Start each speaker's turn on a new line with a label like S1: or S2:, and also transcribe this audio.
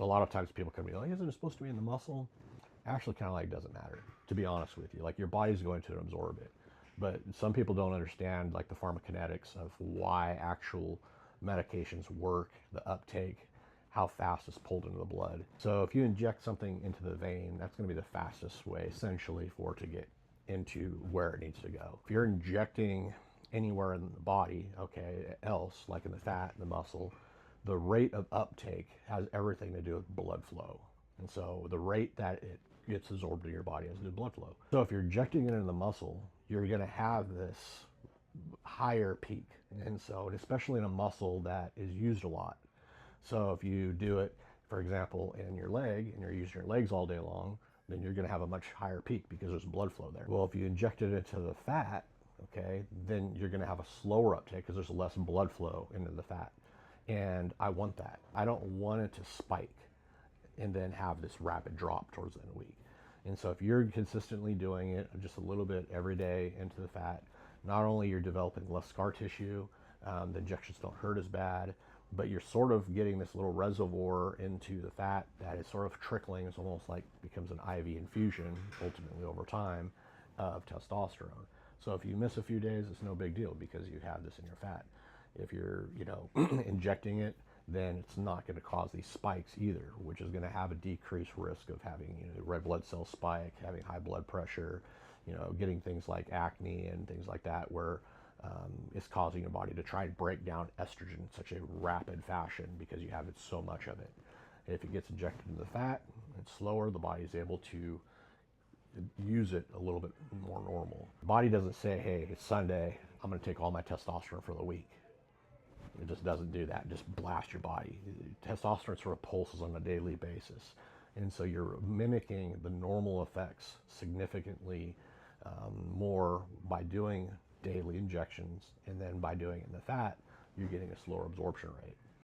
S1: So a lot of times people can be like, isn't it supposed to be in the muscle? Actually, kind of like doesn't matter, to be honest with you. Like your body's going to absorb it. But some people don't understand like the pharmacokinetics of why actual medications work, the uptake, how fast it's pulled into the blood. So if you inject something into the vein, that's going to be the fastest way essentially for it to get into where it needs to go. If you're injecting anywhere in the body, okay, else, like in the fat, the muscle, the rate of uptake has everything to do with blood flow. And so the rate that it gets absorbed in your body has to do with blood flow. So if you're injecting it into the muscle, you're going to have this higher peak. And so, especially in a muscle that is used a lot. So if you do it, for example, in your leg and you're using your legs all day long, then you're going to have a much higher peak because there's blood flow there. Well, if you inject it into the fat, okay, then you're going to have a slower uptake because there's less blood flow into the fat. And I want that. I don't want it to spike and then have this rapid drop towards the end of the week. And so if you're consistently doing it just a little bit every day into the fat, not only you're developing less scar tissue, the injections don't hurt as bad, but you're sort of getting this little reservoir into the fat that is sort of trickling. It's almost like becomes an IV infusion ultimately over time of testosterone. So if you miss a few days, it's no big deal because you have this in your fat. If you're, injecting it, then it's not going to cause these spikes either, which is going to have a decreased risk of having, red blood cell spike, having high blood pressure, getting things like acne and things like that, where it's causing your body to try and break down estrogen in such a rapid fashion because you have so much of it. If it gets injected into the fat, it's slower. The body is able to use it a little bit more normal. The body doesn't say, hey, it's Sunday, I'm going to take all my testosterone for the week. It just doesn't do that. Just blast your body. Testosterone sort of pulses on a daily basis. And so you're mimicking the normal effects significantly more by doing daily injections. And then by doing it in the fat, you're getting a slower absorption rate.